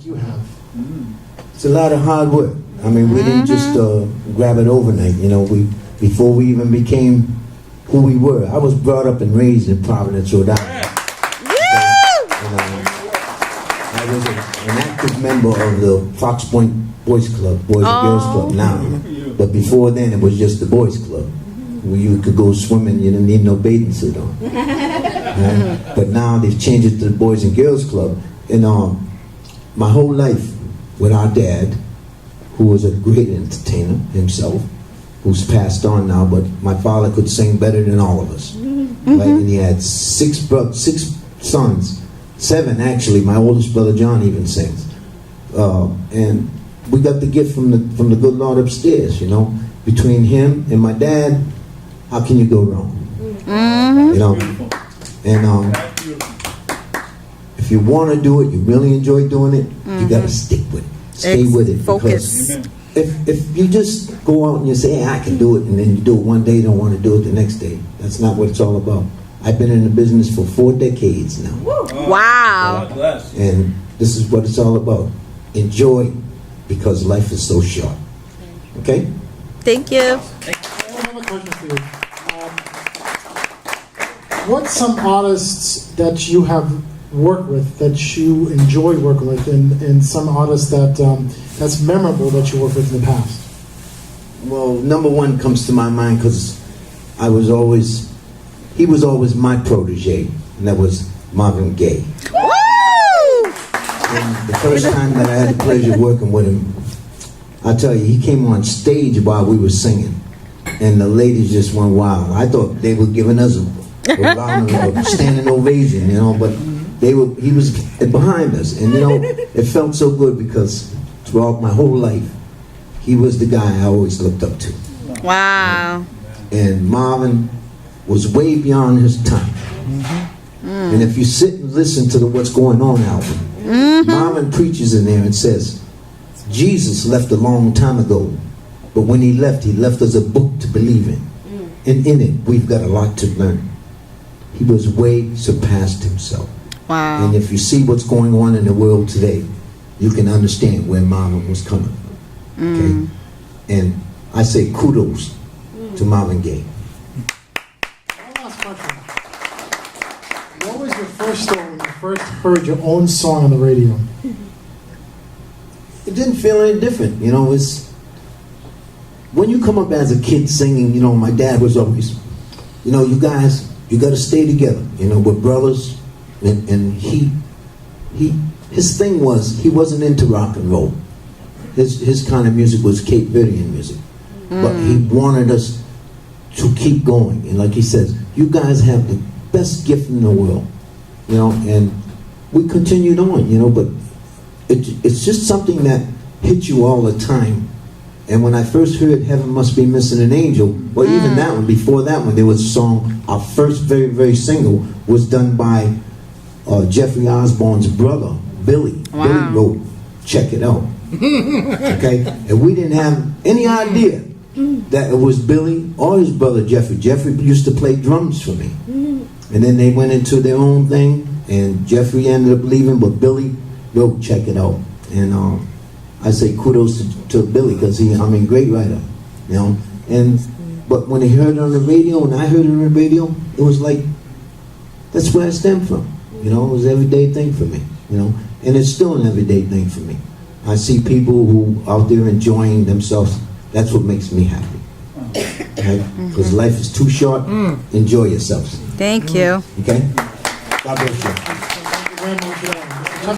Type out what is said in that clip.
like you have? It's a lot of hard work. I mean, we didn't just grab it overnight. You know, before we even became who we were. I was brought up and raised in Providence, Rhode Island. I was an active member of the Fox Point Boys Club, Boys and Girls Club now. But before then, it was just the Boys Club, where you could go swimming. You didn't need no bathing suit on. But now they've changed it to the Boys and Girls Club. And my whole life with our dad, who was a great entertainer himself, who's passed on now, but my father could sing better than all of us. Right? And he had six sons, 7 actually. My oldest brother John even sings. And we got the gift from the good Lord upstairs, you know. Between him and my dad, how can you go wrong? You know. And if you want to do it, you really enjoy doing it, you got to stick with it. Stay with it. Focus. If you just go out and you say, hey, I can do it, and then you do it one day, you don't want to do it the next day, that's not what it's all about. I've been in the business for 4 decades now. Wow. And this is what it's all about. Enjoy, because life is so short. Okay? Thank you. I have a question for you. What's some artists that you have worked with that you enjoy working with, and some artists that that's memorable that you worked with in the past? Well, number one comes to my mind because he was always my protege, and that was Marvin Gaye. Woo! And the first time that I had the pleasure of working with him, I tell you, he came on stage while we were singing, and the ladies just went wild. I thought they were giving us a round of a standing ovation, you know, but he was behind us, and you know, it felt so good because throughout my whole life, he was the guy I always looked up to. Wow. And Marvin was way beyond his time. And if you sit and listen to the What's Going On album, Marvin preaches in there and says, Jesus left a long time ago, but when he left us a book to believe in. And in it, we've got a lot to learn. He was way surpassed himself. Wow. And if you see what's going on in the world today, you can understand where Marvin was coming from. Okay? And I say kudos to Marvin Gaye. One last question. What was your first thought when you first heard your own song on the radio? It didn't feel any different, you know. It's when you come up as a kid singing, you know, my dad was always, you know, you guys, you got to stay together, you know, we're brothers. And his thing was, he wasn't into rock and roll. His kind of music was Cape Verdean music. But he wanted us to keep going. And like he says, you guys have the best gift in the world, you know. And we continued on, you know, but it's just something that hits you all the time. And when I first heard Heaven Must Be Missing an Angel, well, even that one, before that one, there was a song, our first very, very single was done by Jeffrey Osborne's brother, Billy. Wow. Billy wrote Check It Out. Okay? And we didn't have any idea that it was Billy or his brother Jeffrey. Jeffrey used to play drums for me. And then they went into their own thing, and Jeffrey ended up leaving, but Billy wrote Check It Out. And I say kudos to Billy, because great writer, you know. But when he heard it on the radio, and I heard it on the radio, it was like, that's where I stemmed from. You know, it was an everyday thing for me, you know. And it's still an everyday thing for me. I see people who out there enjoying themselves. That's what makes me happy. Right? Because life is too short. Enjoy yourselves. Thank you. Okay? God bless you. Thank you very much.